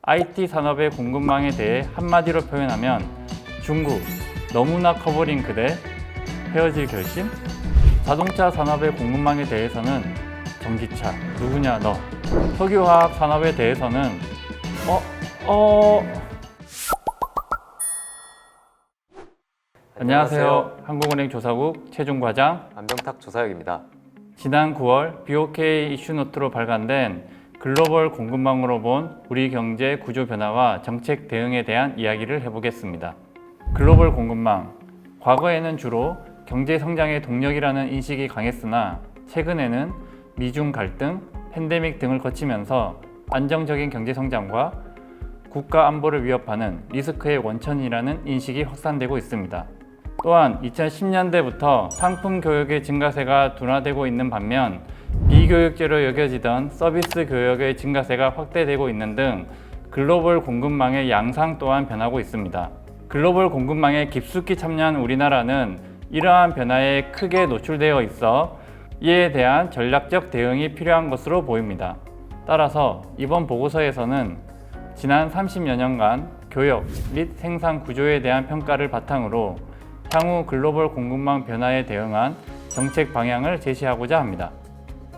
IT 산업의 공급망에 대해 한마디로 표현하면 중국, 너무나 커버린 그대, 헤어질 결심? 자동차 산업의 공급망에 대해서는 전기차, 누구냐 너. 석유화학 산업에 대해서는 안녕하세요. 한국은행 조사국 최종과장 안병탁 조사역입니다. 지난 9월 BOK 이슈노트로 발간된 글로벌 공급망으로 본 우리 경제 구조 변화와 정책 대응에 대한 이야기를 해보겠습니다. 글로벌 공급망, 과거에는 주로 경제 성장의 동력이라는 인식이 강했으나 최근에는 미중 갈등, 팬데믹 등을 거치면서 안정적인 경제 성장과 국가 안보를 위협하는 리스크의 원천이라는 인식이 확산되고 있습니다. 또한 2010년대부터 상품 교역의 증가세가 둔화되고 있는 반면 비교육제로 여겨지던 서비스 교역의 증가세가 확대되고 있는 등 글로벌 공급망의 양상 또한 변하고 있습니다. 글로벌 공급망에 깊숙이 참여한 우리나라는 이러한 변화에 크게 노출되어 있어 이에 대한 전략적 대응이 필요한 것으로 보입니다. 따라서 이번 보고서에서는 지난 30여 년간 교역 및 생산 구조에 대한 평가를 바탕으로 향후 글로벌 공급망 변화에 대응한 정책 방향을 제시하고자 합니다.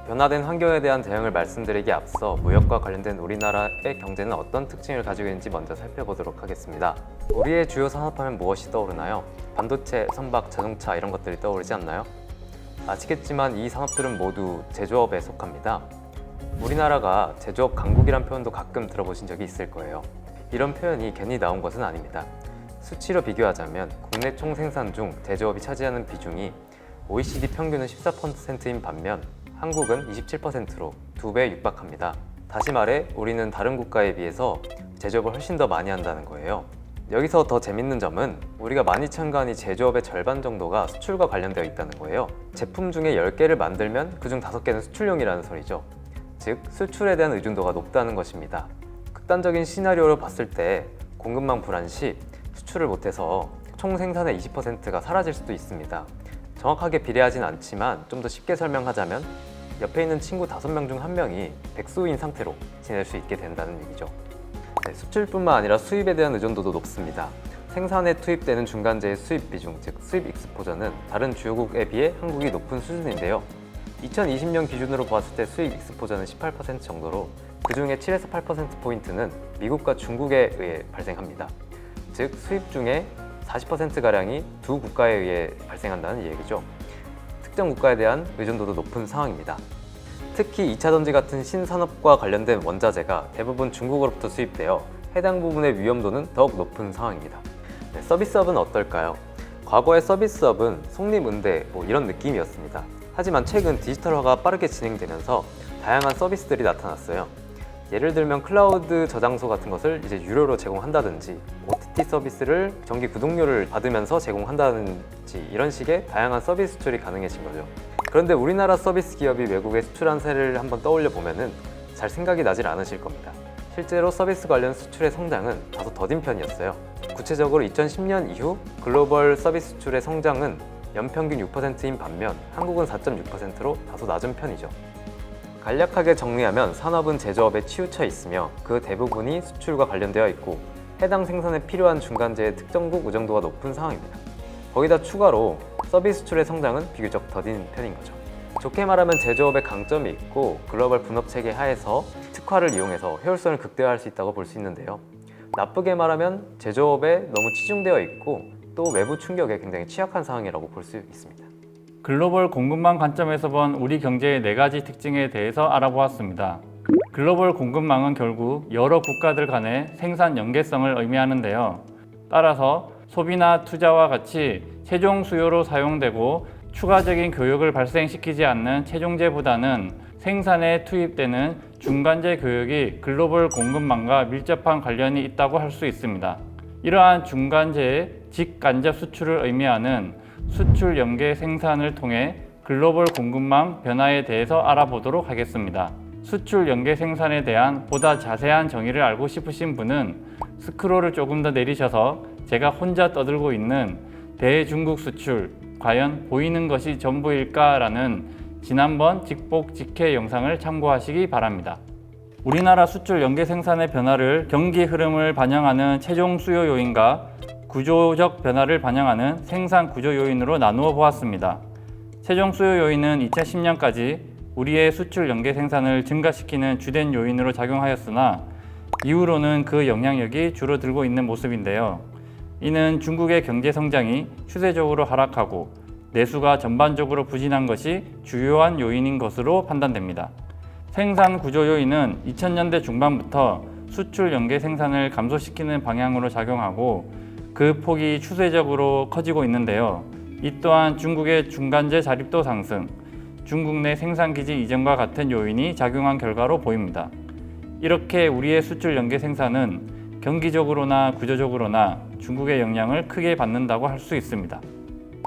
변화된 환경에 대한 대응을 말씀드리기에 앞서 무역과 관련된 우리나라의 경제는 어떤 특징을 가지고 있는지 먼저 살펴보도록 하겠습니다. 우리의 주요 산업하면 무엇이 떠오르나요? 반도체, 선박, 자동차 이런 것들이 떠오르지 않나요? 아시겠지만 이 산업들은 모두 제조업에 속합니다. 우리나라가 제조업 강국이란 표현도 가끔 들어보신 적이 있을 거예요. 이런 표현이 괜히 나온 것은 아닙니다. 수치로 비교하자면 국내 총생산 중 제조업이 차지하는 비중이 OECD 평균은 14%인 반면 한국은 27%로 2배에 육박합니다. 다시 말해 우리는 다른 국가에 비해서 제조업을 훨씬 더 많이 한다는 거예요. 여기서 더 재밌는 점은 우리가 많이 참가한 이 제조업의 절반 정도가 수출과 관련되어 있다는 거예요. 제품 중에 10개를 만들면 그중 5개는 수출용이라는 소리죠. 즉 수출에 대한 의존도가 높다는 것입니다. 극단적인 시나리오를 봤을 때 공급망 불안 시 수출을 못해서 총 생산의 20%가 사라질 수도 있습니다. 정확하게 비례하진 않지만 좀 더 쉽게 설명하자면 옆에 있는 친구 5명 중 1명이 백수인 상태로 지낼 수 있게 된다는 얘기죠. 수출뿐만 아니라 수입에 대한 의존도도 높습니다. 생산에 투입되는 중간재의 수입 비중, 즉 수입 익스포저는 다른 주요국에 비해 한국이 높은 수준인데요. 2020년 기준으로 봤을 때 수입 익스포저는 18% 정도로 그 중에 7에서 8%포인트는 미국과 중국에 의해 발생합니다. 즉 수입 중에 40%가량이 두 국가에 의해 발생한다는 얘기죠. 특정 국가에 대한 의존도도 높은 상황입니다. 특히 2차전지 같은 신산업과 관련된 원자재가 대부분 중국으로부터 수입되어 해당 부분의 위험도는 더욱 높은 상황입니다. 서비스업은 어떨까요? 과거의 서비스업은 속림은대 이런 느낌이었습니다. 하지만 최근 디지털화가 빠르게 진행되면서 다양한 서비스들이 나타났어요. 예를 들면 클라우드 저장소 같은 것을 이제 유료로 제공한다든지 OTT 서비스를 정기 구독료를 받으면서 제공한다든지 이런 식의 다양한 서비스 수출이 가능해진 거죠. 그런데 우리나라 서비스 기업이 외국에 수출한 사례를 한번 떠올려 보면은 잘 생각이 나질 않으실 겁니다. 실제로 서비스 관련 수출의 성장은 다소 더딘 편이었어요. 구체적으로 2010년 이후 글로벌 서비스 수출의 성장은 연평균 6%인 반면 한국은 4.6%로 다소 낮은 편이죠. 간략하게 정리하면 산업은 제조업에 치우쳐 있으며 그 대부분이 수출과 관련되어 있고 해당 생산에 필요한 중간재의 특정국 의존도가 높은 상황입니다. 거기다 추가로 서비스 수출의 성장은 비교적 더딘 편인 거죠. 좋게 말하면 제조업에 강점이 있고 글로벌 분업 체계 하에서 특화를 이용해서 효율성을 극대화할 수 있다고 볼 수 있는데요. 나쁘게 말하면 제조업에 너무 치중되어 있고 또 외부 충격에 굉장히 취약한 상황이라고 볼 수 있습니다. 글로벌 공급망 관점에서 본 우리 경제의 4가지 특징에 대해서 알아보았습니다. 글로벌 공급망은 결국 여러 국가들 간의 생산 연계성을 의미하는데요. 따라서 소비나 투자와 같이 최종 수요로 사용되고 추가적인 교역을 발생시키지 않는 최종재보다는 생산에 투입되는 중간재 교역이 글로벌 공급망과 밀접한 관련이 있다고 할 수 있습니다. 이러한 중간재의 직간접 수출을 의미하는 수출 연계 생산을 통해 글로벌 공급망 변화에 대해서 알아보도록 하겠습니다. 수출 연계 생산에 대한 보다 자세한 정의를 알고 싶으신 분은 스크롤을 조금 더 내리셔서 제가 혼자 떠들고 있는 대중국 수출, 과연 보이는 것이 전부일까? 라는 지난번 직복 직해 영상을 참고하시기 바랍니다. 우리나라 수출 연계 생산의 변화를 경기 흐름을 반영하는 최종 수요 요인과 구조적 변화를 반영하는 생산 구조 요인으로 나누어 보았습니다. 최종 수요 요인은 2010년까지 우리의 수출 연계 생산을 증가시키는 주된 요인으로 작용하였으나 이후로는 그 영향력이 줄어들고 있는 모습인데요. 이는 중국의 경제 성장이 추세적으로 하락하고 내수가 전반적으로 부진한 것이 주요한 요인인 것으로 판단됩니다. 생산 구조 요인은 2000년대 중반부터 수출 연계 생산을 감소시키는 방향으로 작용하고 그 폭이 추세적으로 커지고 있는데요. 이 또한 중국의 중간재 자립도 상승, 중국 내 생산기지 이전과 같은 요인이 작용한 결과로 보입니다. 이렇게 우리의 수출 연계 생산은 경기적으로나 구조적으로나 중국의 영향을 크게 받는다고 할 수 있습니다.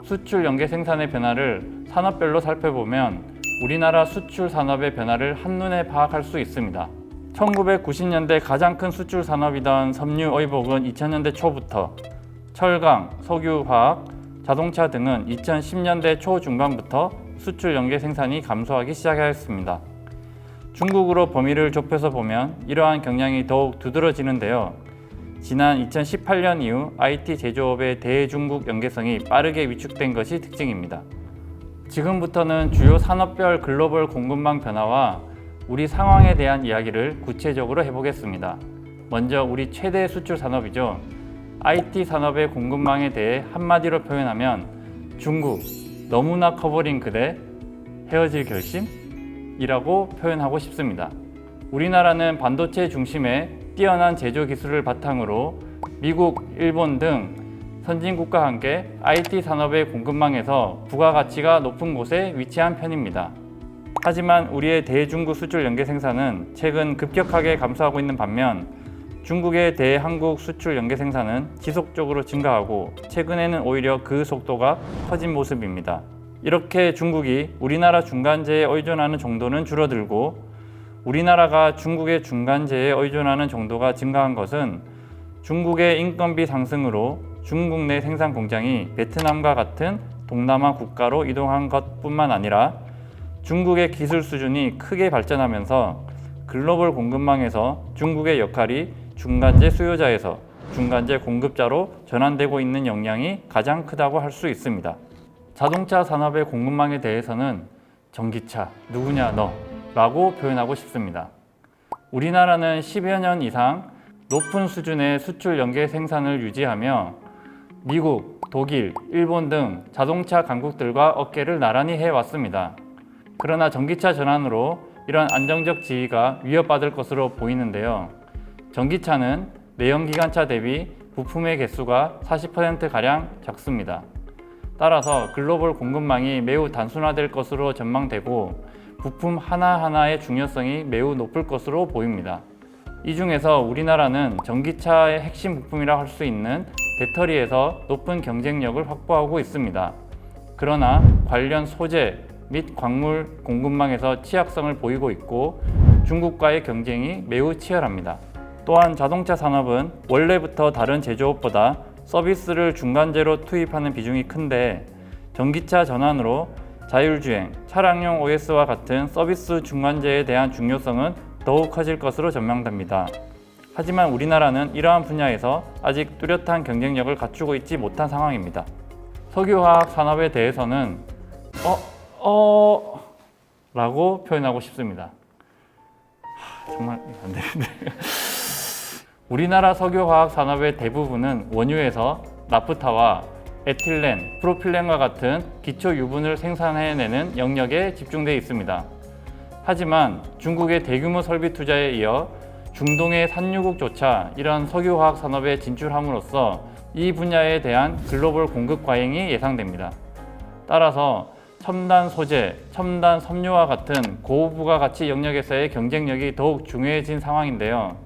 수출 연계 생산의 변화를 산업별로 살펴보면 우리나라 수출 산업의 변화를 한눈에 파악할 수 있습니다. 1990년대 가장 큰 수출 산업이던 섬유, 의복은 2000년대 초부터, 철강, 석유, 화학, 자동차 등은 2010년대 초중반부터 수출 연계 생산이 감소하기 시작하였습니다. 중국으로 범위를 좁혀서 보면 이러한 경향이 더욱 두드러지는데요. 지난 2018년 이후 IT 제조업의 대중국 연계성이 빠르게 위축된 것이 특징입니다. 지금부터는 주요 산업별 글로벌 공급망 변화와 우리 상황에 대한 이야기를 구체적으로 해보겠습니다. 먼저 우리 최대 수출 산업이죠. IT 산업의 공급망에 대해 한마디로 표현하면 중국, 너무나 커버린 그대, 헤어질 결심이라고 표현하고 싶습니다. 우리나라는 반도체 중심의 뛰어난 제조 기술을 바탕으로 미국, 일본 등 선진국과 함께 IT 산업의 공급망에서 부가가치가 높은 곳에 위치한 편입니다. 하지만 우리의 대중국 수출 연계 생산은 최근 급격하게 감소하고 있는 반면 중국의 대한국 수출 연계 생산은 지속적으로 증가하고 최근에는 오히려 그 속도가 커진 모습입니다. 이렇게 중국이 우리나라 중간재에 의존하는 정도는 줄어들고 우리나라가 중국의 중간재에 의존하는 정도가 증가한 것은 중국의 인건비 상승으로 중국 내 생산 공장이 베트남과 같은 동남아 국가로 이동한 것뿐만 아니라 중국의 기술 수준이 크게 발전하면서 글로벌 공급망에서 중국의 역할이 중간재 수요자에서 중간재 공급자로 전환되고 있는 영향이 가장 크다고 할 수 있습니다. 자동차 산업의 공급망에 대해서는 전기차, 누구냐 너 라고 표현하고 싶습니다. 우리나라는 10여 년 이상 높은 수준의 수출 연계 생산을 유지하며 미국, 독일, 일본 등 자동차 강국들과 어깨를 나란히 해왔습니다. 그러나 전기차 전환으로 이런 안정적 지위가 위협받을 것으로 보이는데요. 전기차는 내연기관차 대비 부품의 개수가 40%가량 적습니다. 따라서 글로벌 공급망이 매우 단순화될 것으로 전망되고 부품 하나하나의 중요성이 매우 높을 것으로 보입니다. 이 중에서 우리나라는 전기차의 핵심 부품이라 할 수 있는 배터리에서 높은 경쟁력을 확보하고 있습니다. 그러나 관련 소재 및 광물 공급망에서 취약성을 보이고 있고 중국과의 경쟁이 매우 치열합니다. 또한 자동차 산업은 원래부터 다른 제조업보다 서비스를 중간재로 투입하는 비중이 큰데 전기차 전환으로 자율주행, 차량용 OS와 같은 서비스 중간재에 대한 중요성은 더욱 커질 것으로 전망됩니다. 하지만 우리나라는 이러한 분야에서 아직 뚜렷한 경쟁력을 갖추고 있지 못한 상황입니다. 석유화학 산업에 대해서는 라고 표현하고 싶습니다. 정말 안 되는데. 우리나라 석유화학 산업의 대부분은 원유에서 나프타와 에틸렌, 프로필렌과 같은 기초 유분을 생산해내는 영역에 집중되어 있습니다. 하지만 중국의 대규모 설비 투자에 이어 중동의 산유국조차 이러한 석유화학 산업에 진출함으로써 이 분야에 대한 글로벌 공급 과잉이 예상됩니다. 따라서 첨단 소재, 첨단 섬유와 같은 고부가가치 영역에서의 경쟁력이 더욱 중요해진 상황인데요.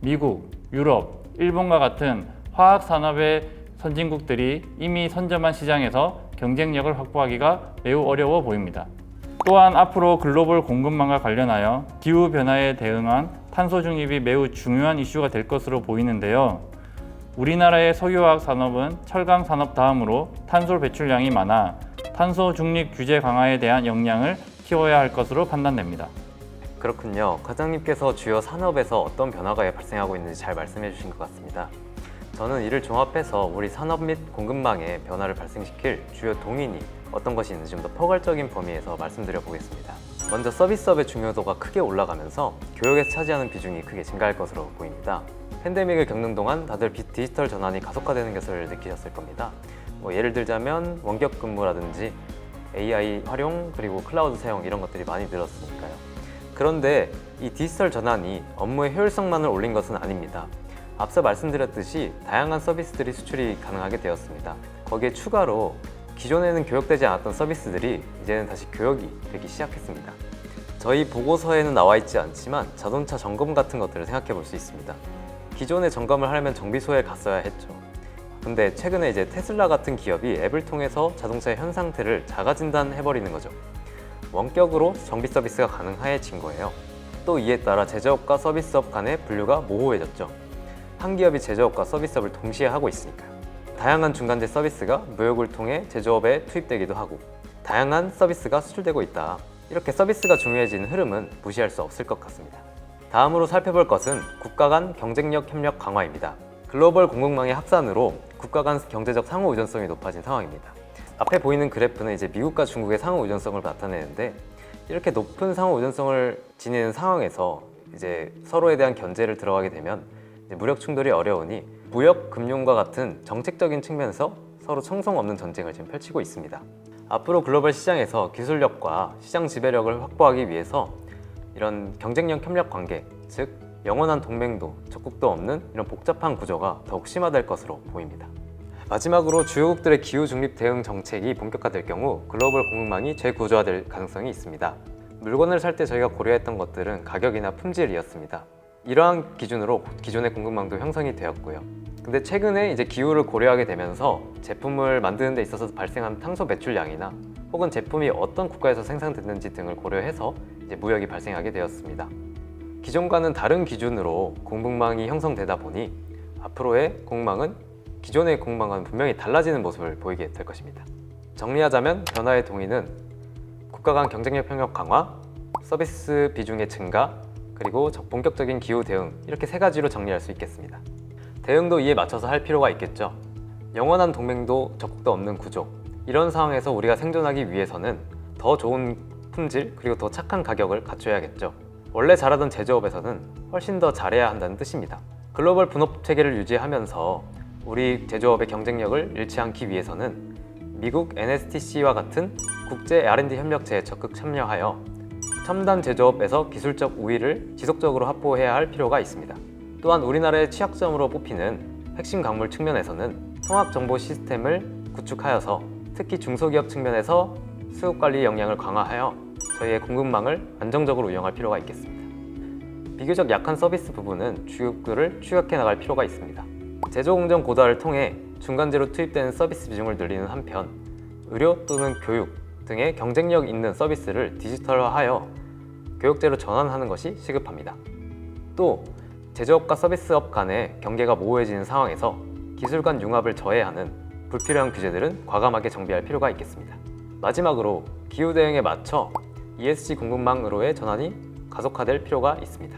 미국, 유럽, 일본과 같은 화학 산업의 선진국들이 이미 선점한 시장에서 경쟁력을 확보하기가 매우 어려워 보입니다. 또한 앞으로 글로벌 공급망과 관련하여 기후변화에 대응한 탄소 중립이 매우 중요한 이슈가 될 것으로 보이는데요. 우리나라의 석유화학 산업은 철강 산업 다음으로 탄소 배출량이 많아 탄소 중립 규제 강화에 대한 역량을 키워야 할 것으로 판단됩니다. 그렇군요. 과장님께서 주요 산업에서 어떤 변화가 발생하고 있는지 잘 말씀해 주신 것 같습니다. 저는 이를 종합해서 우리 산업 및 공급망에 변화를 발생시킬 주요 동인이 어떤 것이 있는지 좀 더 포괄적인 범위에서 말씀드려 보겠습니다. 먼저 서비스업의 중요도가 크게 올라가면서 교육에서 차지하는 비중이 크게 증가할 것으로 보입니다. 팬데믹을 겪는 동안 다들 디지털 전환이 가속화되는 것을 느끼셨을 겁니다. 예를 들자면 원격 근무라든지 AI 활용 그리고 클라우드 사용 이런 것들이 많이 늘었으니까요. 그런데 이 디지털 전환이 업무의 효율성만을 올린 것은 아닙니다. 앞서 말씀드렸듯이 다양한 서비스들이 수출이 가능하게 되었습니다. 거기에 추가로 기존에는 교역되지 않았던 서비스들이 이제는 다시 교역이 되기 시작했습니다. 저희 보고서에는 나와 있지 않지만 자동차 점검 같은 것들을 생각해 볼 수 있습니다. 기존에 점검을 하려면 정비소에 갔어야 했죠. 근데 최근에 이제 테슬라 같은 기업이 앱을 통해서 자동차의 현 상태를 자가 진단해버리는 거죠. 원격으로 정비 서비스가 가능해진 거예요. 또 이에 따라 제조업과 서비스업 간의 분류가 모호해졌죠. 한 기업이 제조업과 서비스업을 동시에 하고 있으니까요. 다양한 중간재 서비스가 무역을 통해 제조업에 투입되기도 하고 다양한 서비스가 수출되고 있다. 이렇게 서비스가 중요해지는 흐름은 무시할 수 없을 것 같습니다. 다음으로 살펴볼 것은 국가 간 경쟁력 협력 강화입니다. 글로벌 공급망의 확산으로 국가 간 경제적 상호 의존성이 높아진 상황입니다. 앞에 보이는 그래프는 이제 미국과 중국의 상호 의존성을 나타내는데 이렇게 높은 상호 의존성을 지니는 상황에서 이제 서로에 대한 견제를 들어가게 되면 무력 충돌이 어려우니 무역, 금융과 같은 정책적인 측면에서 서로 청성 없는 전쟁을 지금 펼치고 있습니다. 앞으로 글로벌 시장에서 기술력과 시장 지배력을 확보하기 위해서 이런 경쟁력 협력 관계, 즉 영원한 동맹도 적국도 없는 이런 복잡한 구조가 더욱 심화될 것으로 보입니다. 마지막으로 주요국들의 기후 중립 대응 정책이 본격화될 경우 글로벌 공급망이 재구조화될 가능성이 있습니다. 물건을 살 때 저희가 고려했던 것들은 가격이나 품질이었습니다. 이러한 기준으로 기존의 공급망도 형성이 되었고요. 근데 최근에 이제 기후를 고려하게 되면서 제품을 만드는 데 있어서 발생한 탄소 배출량이나 혹은 제품이 어떤 국가에서 생산됐는지 등을 고려해서 이제 무역이 발생하게 되었습니다. 기존과는 다른 기준으로 공급망이 형성되다 보니 앞으로의 공급망은 기존의 공급망과는 분명히 달라지는 모습을 보이게 될 것입니다. 정리하자면 변화의 동의는 국가 간 경쟁력 협력 강화, 서비스 비중의 증가, 그리고 본격적인 기후 대응 이렇게 세 가지로 정리할 수 있겠습니다. 대응도 이에 맞춰서 할 필요가 있겠죠. 영원한 동맹도 적국도 없는 구조, 이런 상황에서 우리가 생존하기 위해서는 더 좋은 품질 그리고 더 착한 가격을 갖춰야겠죠. 원래 잘하던 제조업에서는 훨씬 더 잘해야 한다는 뜻입니다. 글로벌 분업 체계를 유지하면서 우리 제조업의 경쟁력을 잃지 않기 위해서는 미국 NSTC와 같은 국제 R&D 협력체에 적극 참여하여 첨단 제조업에서 기술적 우위를 지속적으로 확보해야 할 필요가 있습니다. 또한 우리나라의 취약점으로 뽑히는 핵심 광물 측면에서는 통합 정보 시스템을 구축하여서 특히 중소기업 측면에서 수급 관리 역량을 강화하여 저희의 공급망을 안정적으로 운영할 필요가 있겠습니다. 비교적 약한 서비스 부분은 주요국들을 추격해 나갈 필요가 있습니다. 제조 공정 고도화를 통해 중간재로 투입되는 서비스 비중을 늘리는 한편 의료 또는 교육 등의 경쟁력 있는 서비스를 디지털화하여 교육제로 전환하는 것이 시급합니다. 또 제조업과 서비스업 간의 경계가 모호해지는 상황에서 기술 간 융합을 저해하는 불필요한 규제들은 과감하게 정비할 필요가 있겠습니다. 마지막으로 기후 대응에 맞춰 ESG 공급망으로의 전환이 가속화될 필요가 있습니다.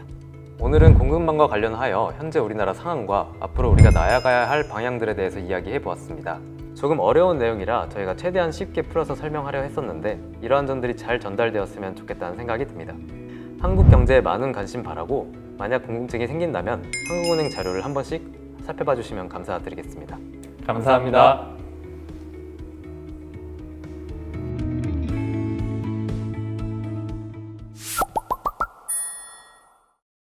오늘은 공급망과 관련하여 현재 우리나라 상황과 앞으로 우리가 나아가야 할 방향들에 대해서 이야기해 보았습니다. 조금 어려운 내용이라 저희가 최대한 쉽게 풀어서 설명하려 했었는데 이러한 점들이 잘 전달되었으면 좋겠다는 생각이 듭니다. 한국 경제에 많은 관심 바라고 만약 궁금증이 생긴다면 한국은행 자료를 한 번씩 살펴봐 주시면 감사드리겠습니다. 감사합니다.